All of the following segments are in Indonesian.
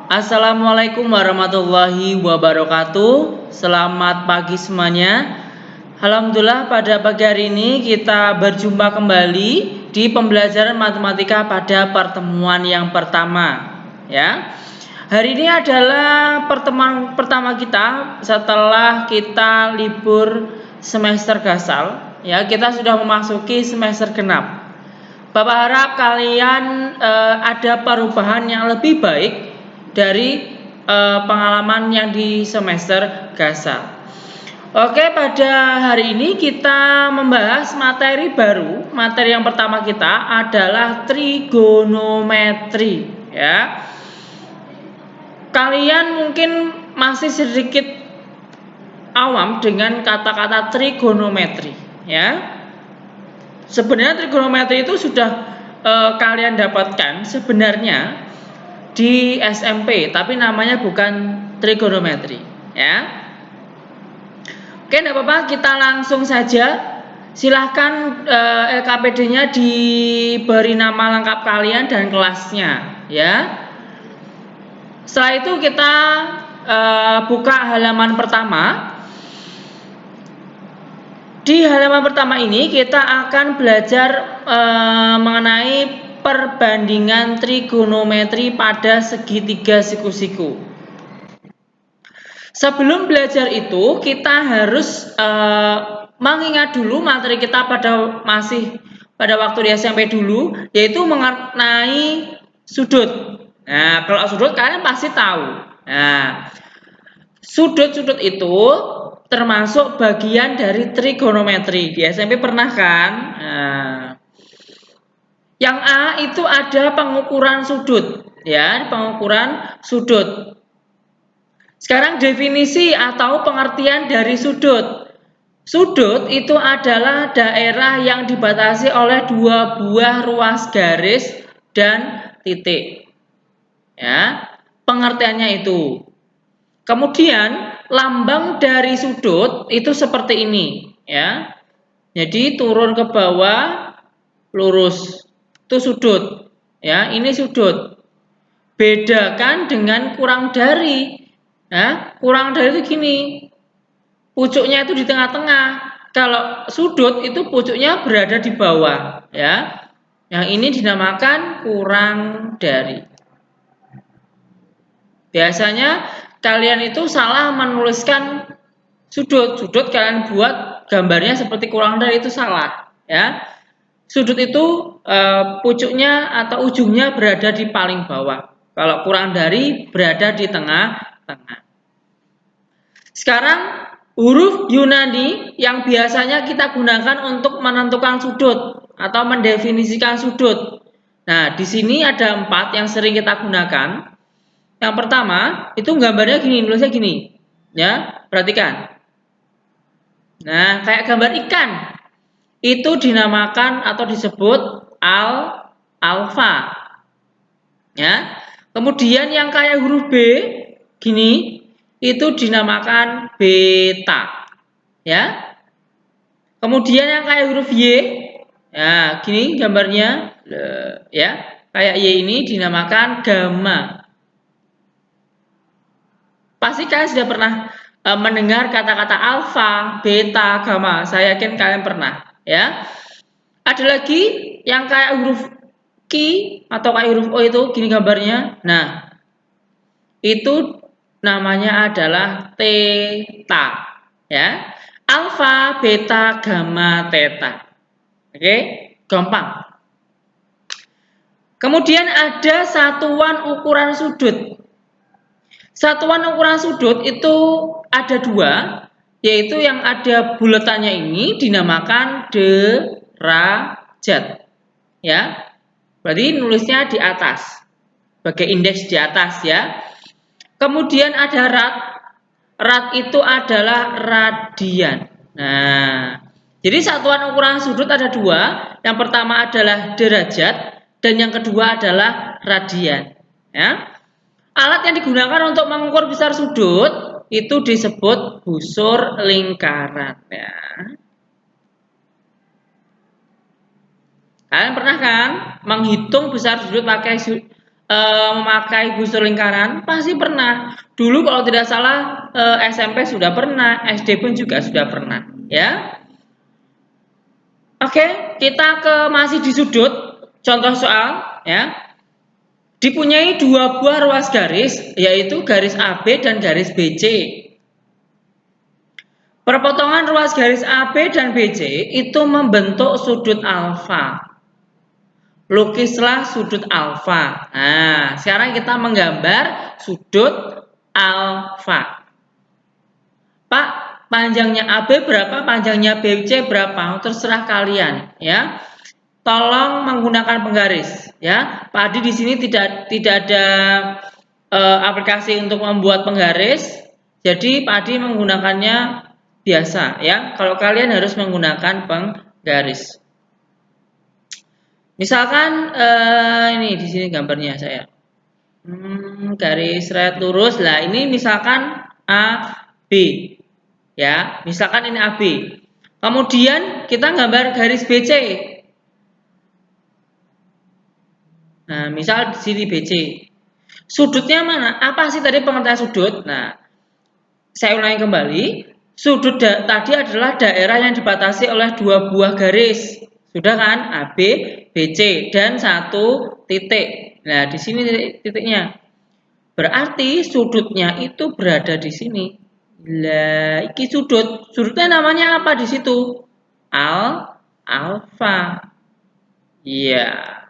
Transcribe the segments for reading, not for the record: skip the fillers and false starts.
Assalamualaikum warahmatullahi wabarakatuh. Selamat pagi semuanya. Alhamdulillah pada pagi hari ini kita berjumpa kembali di pembelajaran matematika pada pertemuan yang pertama. Ya. Hari ini adalah pertemuan pertama kita setelah kita libur semester gasal. Ya, kita sudah memasuki semester genap. Bapak harap kalian ada perubahan yang lebih baik dari pengalaman yang di semester gasal. Oke, pada hari ini kita membahas materi baru. Materi yang pertama kita adalah trigonometri, ya. Kalian mungkin masih sedikit awam dengan kata-kata trigonometri, ya. Sebenarnya trigonometri itu sudah kalian dapatkan sebenarnya di SMP, tapi namanya bukan trigonometri, ya. Oke, tidak apa-apa, kita langsung saja. Silahkan LKPD-nya diberi nama lengkap kalian dan kelasnya, ya. Setelah itu kita buka halaman pertama. Di halaman pertama ini kita akan belajar mengenai perbandingan trigonometri pada segitiga siku-siku. Sebelum belajar itu kita harus mengingat dulu materi kita pada waktu di SMP dulu, yaitu mengenai sudut. Nah, kalau sudut kalian pasti tahu. Nah, sudut-sudut itu termasuk bagian dari trigonometri. Di SMP pernah kan? Nah, yang A itu ada pengukuran sudut, ya, pengukuran sudut. Sekarang definisi atau pengertian dari sudut. Sudut itu adalah daerah yang dibatasi oleh dua buah ruas garis dan titik. Ya, pengertiannya itu. Kemudian lambang dari sudut itu seperti ini, ya. Jadi turun ke bawah lurus. Itu sudut. Ya, ini sudut. Bedakan dengan kurang dari. Nah, kurang dari itu gini. Pucuknya itu di tengah-tengah. Kalau sudut itu pucuknya berada di bawah, ya. Yang ini dinamakan kurang dari. Biasanya kalian itu salah menuliskan sudut. Sudut kalian buat gambarnya seperti kurang dari, itu salah, ya. Sudut itu pucuknya atau ujungnya berada di paling bawah. Kalau kurang dari berada di tengah-tengah. Sekarang huruf Yunani yang biasanya kita gunakan untuk menentukan sudut atau mendefinisikan sudut. Nah, di sini ada 4 yang sering kita gunakan. Yang pertama, itu gambarnya gini, nulisnya gini. Ya, perhatikan. Nah, kayak gambar ikan. Itu dinamakan atau disebut alfa. Ya. Kemudian yang kayak huruf B gini, itu dinamakan beta. Ya. Kemudian yang kayak huruf Y, ya, gini gambarnya, ya. Kayak Y ini dinamakan gamma. Pasti kalian sudah pernah mendengar kata-kata alfa, beta, gamma. Saya yakin kalian pernah, ya. Ada lagi yang kayak huruf Q atau kayak huruf O itu gini gambarnya. Nah, itu namanya adalah theta, ya. Alfa, beta, gamma, theta. Oke, gampang. Kemudian ada satuan ukuran sudut. Satuan ukuran sudut itu ada 2, yaitu yang ada buletannya ini dinamakan derajat. Ya, berarti nulisnya di atas, sebagai indeks di atas, ya. Kemudian ada rad. Rad itu adalah radian. Nah, jadi satuan ukuran sudut ada 2. Yang pertama adalah derajat dan yang kedua adalah radian. Ya. Alat yang digunakan untuk mengukur besar sudut itu disebut busur lingkaran. Ya. Kalian pernah kan menghitung besar sudut pakai memakai busur lingkaran? Pasti pernah. Dulu kalau tidak salah SMP sudah pernah, SD pun juga sudah pernah, ya. Oke, kita masih di sudut. Contoh soal, ya. Dipunyai dua buah ruas garis, yaitu garis AB dan garis BC. Perpotongan ruas garis AB dan BC itu membentuk sudut alfa. Lukislah sudut alfa. Nah, sekarang kita menggambar sudut alfa. Pak, panjangnya AB berapa? Panjangnya BC berapa? Terserah kalian, ya. Tolong menggunakan penggaris, ya. Pak Adi di sini tidak ada aplikasi untuk membuat penggaris. Jadi Pak Adi menggunakannya biasa, ya. Kalau kalian harus menggunakan penggaris. Misalkan ini di sini gambarnya saya. Garis red lurus lah. Ini misalkan AB, ya. Misalkan ini AB. Kemudian kita gambar garis BC. Nah, misal di sini BC. Sudutnya mana? Apa sih tadi pengertian sudut? Nah, saya ulangi kembali. Sudut tadi adalah daerah yang dibatasi oleh dua buah garis. Sudah kan? AB, BC dan satu titik. Nah, di sini titiknya. Berarti sudutnya itu berada di sini. Lah, iki sudut. Sudutnya namanya apa di situ? Alfa. Iya.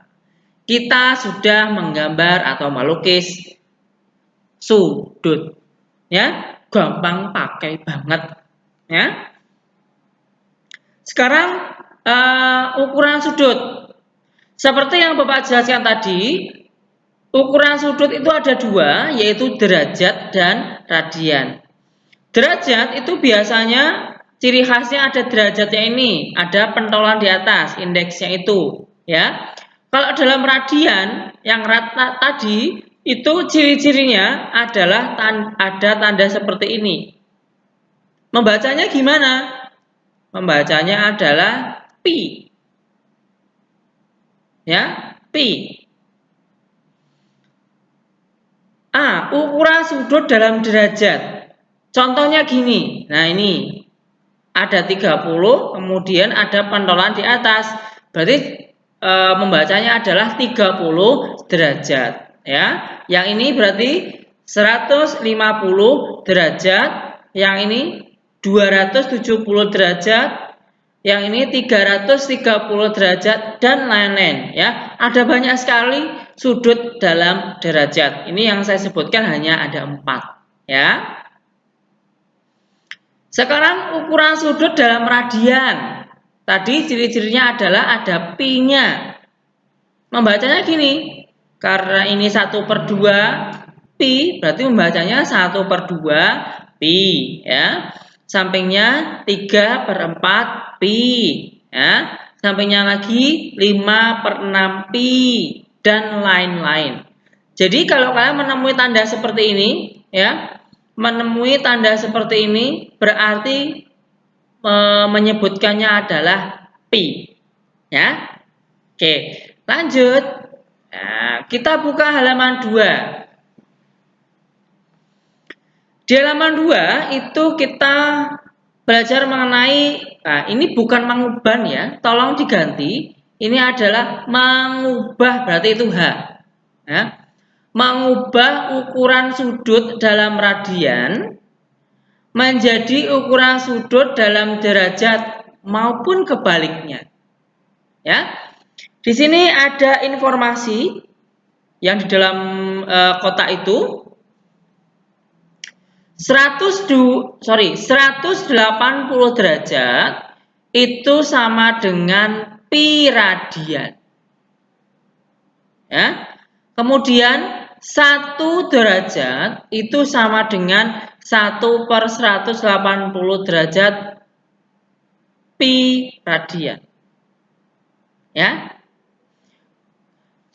Kita sudah menggambar atau melukis sudut. Ya, gampang pakai banget. Ya. Sekarang ukuran sudut. Seperti yang Bapak jelaskan tadi, ukuran sudut itu ada dua, yaitu derajat dan radian. Derajat itu biasanya ciri khasnya ada derajatnya ini, ada pentolan di atas, indeksnya itu, ya. Kalau dalam radian yang rata tadi itu ciri-cirinya adalah ada tanda seperti ini. Membacanya gimana? Membacanya adalah pi. Ya, pi. Ukuran sudut dalam derajat. Contohnya gini. Nah, ini ada 30, kemudian ada pentolan di atas. Berarti membacanya adalah 30 derajat, ya. Yang ini berarti 150 derajat, yang ini 270 derajat, yang ini 330 derajat dan lain-lain, ya. Ada banyak sekali sudut dalam derajat. Ini yang saya sebutkan hanya ada 4, ya. Sekarang ukuran sudut dalam radian. Tadi ciri-cirinya adalah ada pi-nya. Membacanya gini. Karena ini 1/2 pi, berarti membacanya 1/2 pi, ya. Sampingnya 3/4 pi, ya. Sampingnya lagi 5/6 pi dan lain-lain. Jadi kalau kalian menemui tanda seperti ini, ya, menemui tanda seperti ini berarti menyebutkannya adalah pi, ya. Oke, lanjut. Nah, kita buka halaman 2. Di halaman 2 itu kita belajar mengenai, nah ini bukan menguban ya, tolong diganti. Ini adalah mengubah, berarti itu H, ya. Mengubah ukuran sudut dalam radian menjadi ukuran sudut dalam derajat maupun kebaliknya. Ya. Di sini ada informasi yang di dalam kotak itu 180 derajat itu sama dengan pi radian. Ya. Kemudian 1 derajat itu sama dengan 1/180 derajat pi radian. Ya.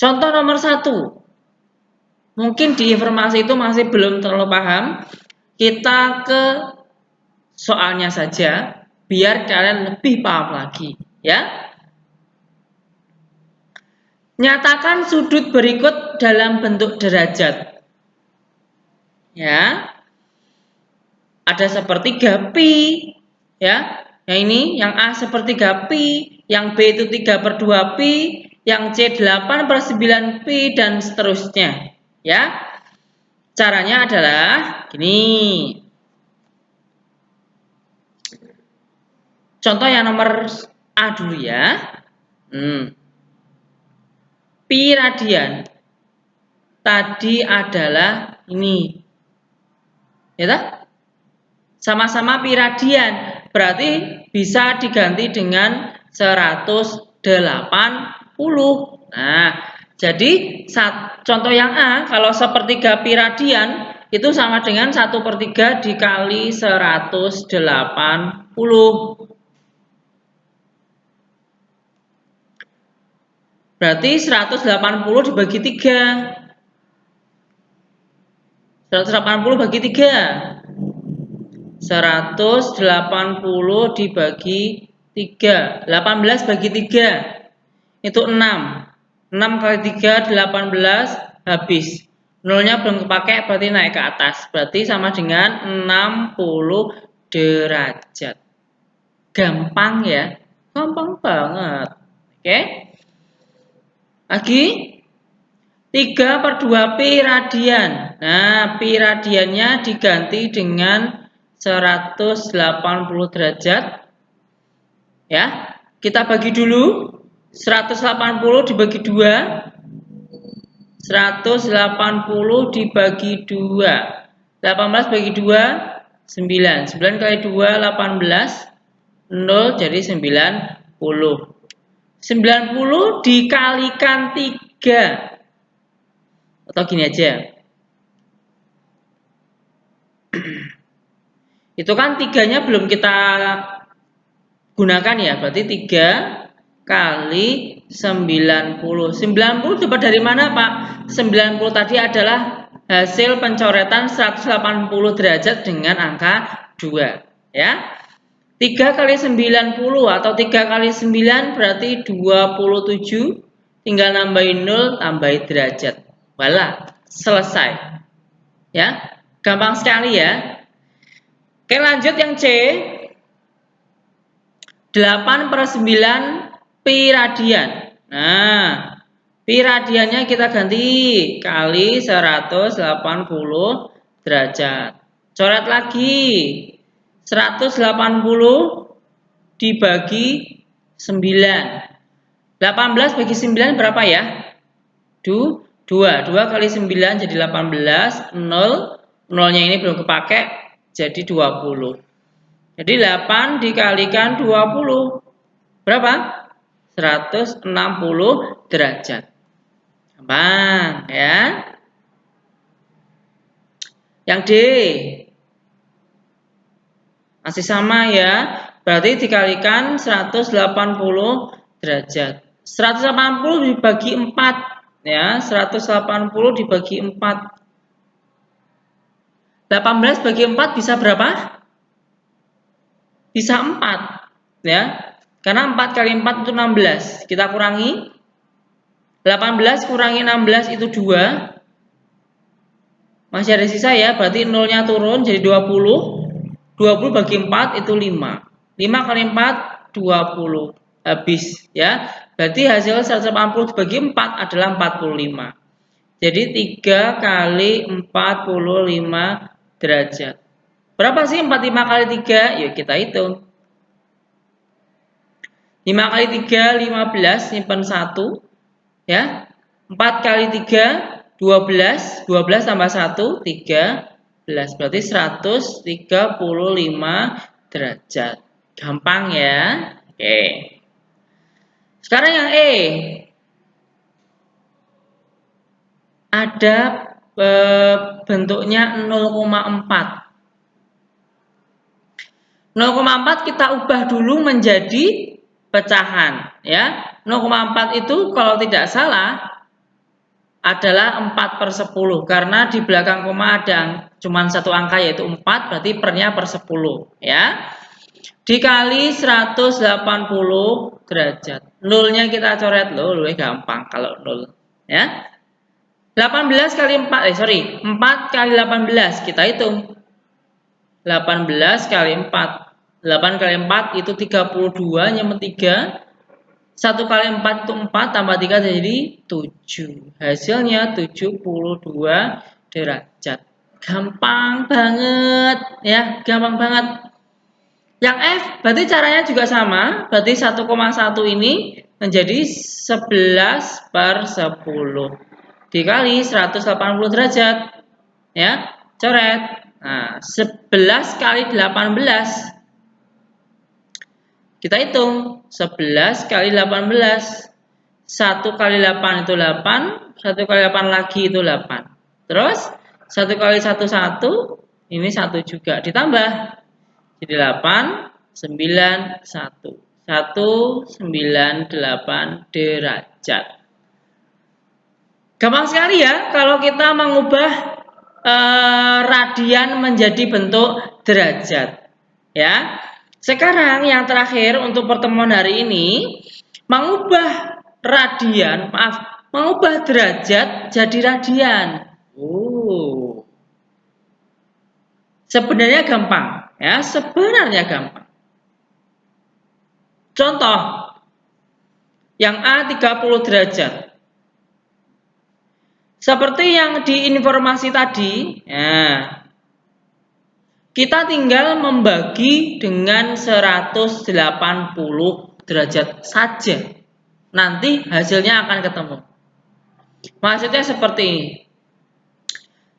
Contoh nomor 1. Mungkin di informasi itu masih belum terlalu paham. Kita ke soalnya saja biar kalian lebih paham lagi, ya. Nyatakan sudut berikut dalam bentuk derajat. Ya. Ada sepertiga pi, ya. Yang ini yang A sepertiga pi, yang B itu 3/2 pi, yang C 8/9 pi dan seterusnya, ya. Caranya adalah gini. Contoh yang nomor A dulu ya. Pi radian tadi adalah ini. Ya tak? Sama-sama pi radian, berarti bisa diganti dengan 180. Nah, jadi contoh yang A, kalau sepertiga pi radian itu sama dengan 1/3 dikali 180. Berarti 180 dibagi 3. 180 bagi 3. 180 dibagi 3. 18 bagi 3. Itu 6. 6 kali 3, 18, habis. Nolnya belum kepake, berarti naik ke atas. Berarti sama dengan 60 derajat. Gampang ya? Gampang banget. Oke? Lagi? 3/2 pi radian. Nah, pi radiannya diganti dengan 180 derajat. Ya, kita bagi dulu. 180 dibagi 2. 180 dibagi 2. 18 bagi 2, 9. 9 kali 2, 18. 0 jadi 90. 90 dikalikan 3. Atau gini aja. Itu kan 3-nya belum kita gunakan ya. Berarti 3 kali 90. 90 dapat dari mana, Pak? 90 tadi adalah hasil pencoretan 180 derajat dengan angka 2. Ya. 3 kali 90 atau 3 kali 9 berarti 27. Tinggal nambahin 0, tambahin derajat. Walah, selesai. Ya, gampang sekali ya. Oke, lanjut yang C. 8/9 pi radian. Nah, pi radiannya kita ganti kali 180 derajat. Coret lagi. 180 dibagi 9. 18 bagi 9 berapa ya? 2. 2 kali 9 jadi 18. 0. 0-nya ini belum kepake, jadi 20. Jadi 8 dikalikan 20. Berapa? 160 derajat. Gampang ya. Yang D. Masih sama ya. Berarti dikalikan 180 derajat. 180 dibagi 4. Ya, 180 dibagi 4. 18 bagi 4 bisa berapa? Bisa 4. Ya. Karena 4 kali 4 itu 16. Kita kurangi. 18 kurangi 16 itu 2. Masih ada sisa ya. Berarti 0-nya turun jadi 20. 20 bagi 4 itu 5. 5 kali 4, 20. Habis ya. Berarti hasil 180 dibagi 4 adalah 45. Jadi 3 kali 45 derajat. Berapa sih 45 kali 3? Yuk kita hitung. 5 kali 3, 15. Simpan 1. Ya. 4 kali 3, 12. 12 tambah 1, 13. Berarti 135 derajat. Gampang ya. Oke. Sekarang yang E. Ada bentuknya 0,4. 0,4 kita ubah dulu menjadi pecahan ya. 0,4 itu kalau tidak salah adalah 4/10 karena di belakang koma ada cuma satu angka yaitu 4, berarti pernya per 10 ya. Dikali 180 derajat. Nolnya kita coret loh, lebih gampang kalau 0 ya. 18 kali 4, 4 kali 18, kita hitung. 18 kali 4. 8 kali 4 itu 32, nyempet 3. 1 kali 4 itu 4, tambah 3 jadi 7. Hasilnya 72 derajat. Gampang banget ya, gampang banget. Yang F berarti caranya juga sama, berarti 1,1 ini menjadi 11/10 dikali 180 derajat. Ya, coret. Nah, 11 kali 18. Kita hitung, 11 kali 18. 1 kali 8 itu 8, 1 kali 8 lagi itu 8. Terus 1 kali 1 1, ini 1 juga ditambah. Jadi 8, 9, 1. 198 derajat. Gampang sekali ya kalau kita mengubah radian menjadi bentuk derajat. Ya. Sekarang yang terakhir untuk pertemuan hari ini, mengubah mengubah derajat jadi radian. Sebenarnya gampang, ya, sebenarnya gampang. Contoh, yang A 30 derajat. Seperti yang di informasi tadi, ya, kita tinggal membagi dengan 180 derajat saja. Nanti hasilnya akan ketemu. Maksudnya seperti ini.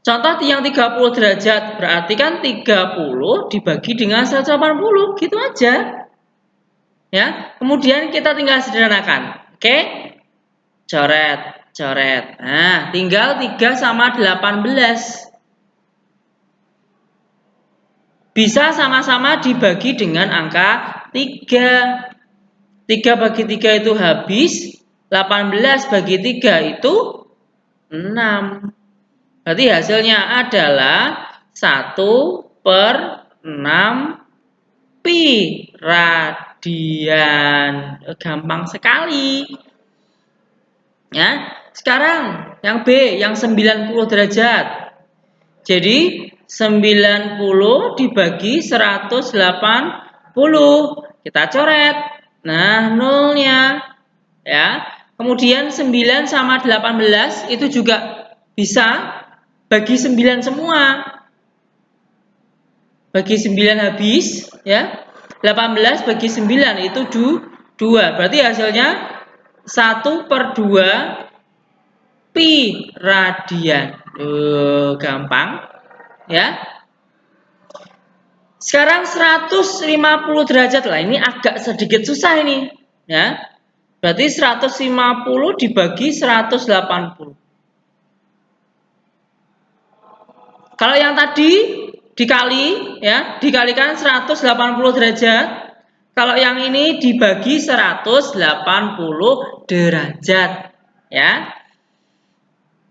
Contoh yang 30 derajat, berarti kan 30 dibagi dengan 180, gitu aja. Ya, kemudian kita tinggal sederhanakan. Oke? Coret, coret. Nah, tinggal 3 sama 18. Bisa sama-sama dibagi dengan angka 3. 3 bagi 3 itu habis, 18 bagi 3 itu 6. Berarti hasilnya adalah 1/6 pi radian. Gampang sekali. Ya. Sekarang yang B, yang 90 derajat. Jadi 90 dibagi 180. Kita coret. Nah, nolnya. Ya. Kemudian 9 sama 18 itu juga bisa bagi 9 semua. Bagi 9 habis, ya. 18 bagi 9 itu 2. Berarti hasilnya 1/2 pi radian. Gampang, ya. Sekarang 150 derajat lah. Ini agak sedikit susah ini, ya. Berarti 150 dibagi 180. Kalau yang tadi dikali, ya, dikalikan 180 derajat. Kalau yang ini dibagi 180 derajat, ya.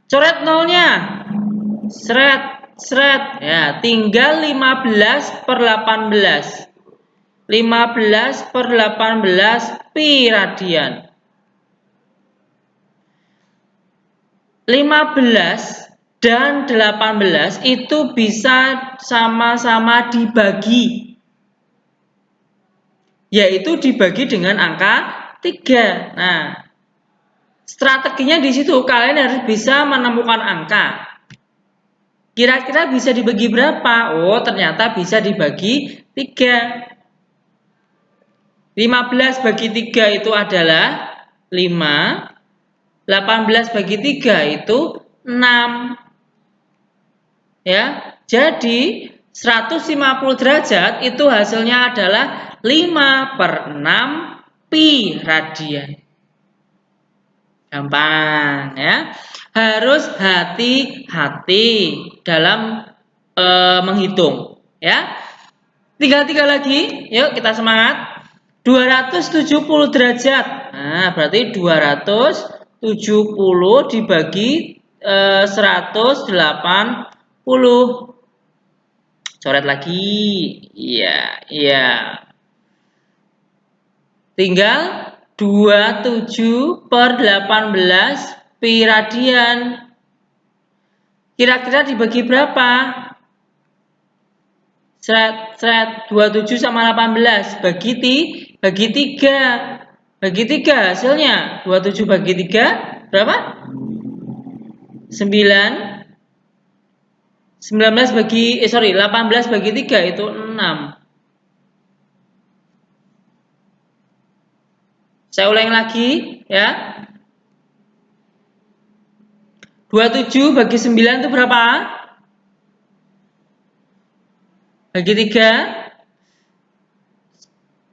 Coret nolnya. Seret, seret. Ya, tinggal 15/18. 15/18 pi radian. 15 dan 18 itu bisa sama-sama dibagi. Yaitu dibagi dengan angka 3. Nah, strateginya di situ kalian harus bisa menemukan angka. Kira-kira bisa dibagi berapa? Oh, ternyata bisa dibagi 3. 15 bagi 3 itu adalah 5. 18 bagi 3 itu 6. Ya, jadi 150 derajat itu hasilnya adalah 5/6 pi radian. Gampang, ya. Harus hati-hati dalam menghitung, ya. Tinggal 3 lagi. Yuk kita semangat. 270 derajat. Nah, berarti 270 dibagi 180. Coret lagi. Iya, iya. Tinggal 27/18 pi radian. Kira-kira dibagi berapa? Seret 27 sama 18 bagi 3. Bagi 3 hasilnya 27 bagi 3 berapa? 9. 18 bagi 3 itu 6. Saya ulang lagi ya. 27 bagi 9 itu berapa? Bagi 3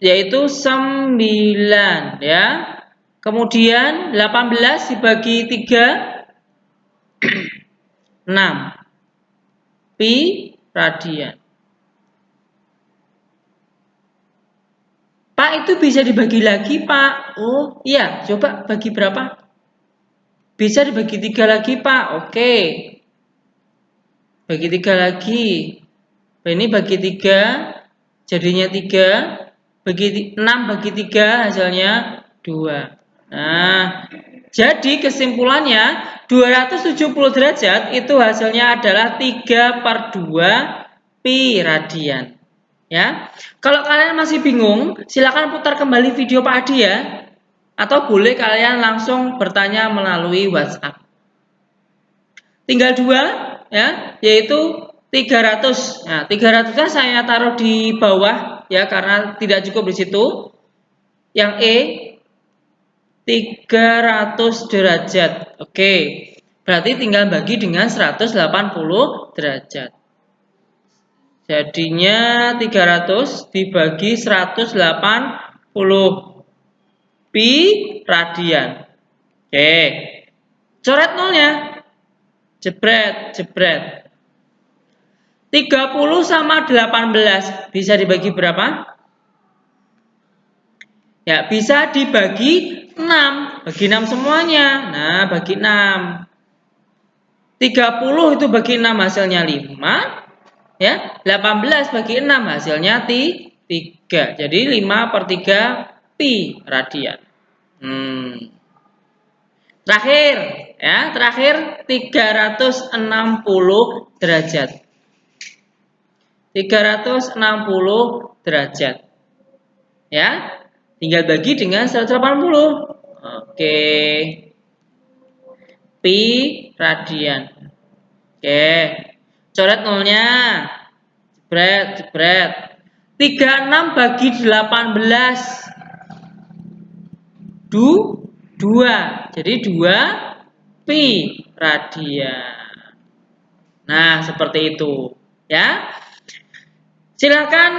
yaitu 9 ya. Kemudian 18 dibagi 3 6 pi radian. Pak, itu bisa dibagi lagi, Pak. Oh, iya, coba bagi berapa? Bisa dibagi 3 lagi, Pak. Oke. Bagi 3 lagi. Ini bagi 3 jadinya 3. Bagi 6 bagi 3 hasilnya 2. Nah, jadi kesimpulannya 270 derajat itu hasilnya adalah 3/2 pi radian. Ya, kalau kalian masih bingung, silakan putar kembali video Pak Adi ya, atau boleh kalian langsung bertanya melalui WhatsApp. Tinggal 2 ya, yaitu 300. Nah, 300-nya saya taruh di bawah ya karena tidak cukup di situ. Yang E 300 derajat. Oke. Berarti tinggal bagi dengan 180 derajat. Jadinya 300 dibagi 180 pi radian. Oke. Coret nolnya. Jebret, jebret. 30 sama 18 bisa dibagi berapa? Ya, bisa dibagi 6. Bagi 6 semuanya. Nah, bagi 6. 30 itu bagi 6 hasilnya 5. Ya, 18 bagi 6 hasilnya 3. Jadi 5/3 pi radian. Terakhir, ya, terakhir 360 derajat. 360 derajat. Ya. Tinggal bagi dengan 180. Oke. Pi radian. Oke. Coret nolnya. Jebret, jebret. 36 bagi 18. 2. Jadi 2 pi radian. Nah, seperti itu. Ya. Silakan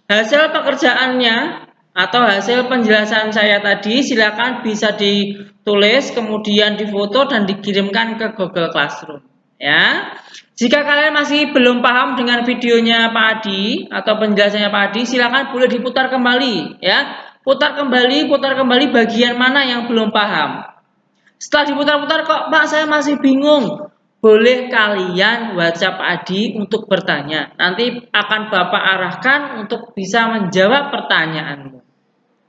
hasil pekerjaannya atau hasil penjelasan saya tadi silakan bisa ditulis kemudian difoto dan dikirimkan ke Google Classroom ya. Jika kalian masih belum paham dengan videonya Pak Adi atau penjelasannya Pak Adi, silakan boleh diputar kembali ya. Putar kembali bagian mana yang belum paham. Setelah diputar-putar kok Pak saya masih bingung. Boleh kalian WhatsApp Pak Adi untuk bertanya. Nanti akan Bapak arahkan untuk bisa menjawab pertanyaanmu.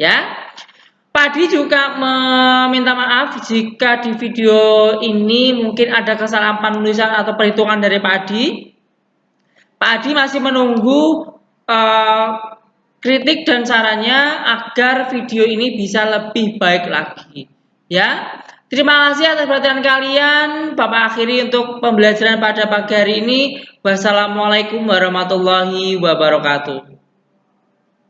Ya. Pak Adi juga meminta maaf jika di video ini mungkin ada kesalahan penulisan atau perhitungan dari Pak Adi. Pak Adi masih menunggu kritik dan sarannya agar video ini bisa lebih baik lagi. Ya. Terima kasih atas perhatian kalian. Bapak akhiri untuk pembelajaran pada pagi hari ini. Wassalamualaikum warahmatullahi wabarakatuh.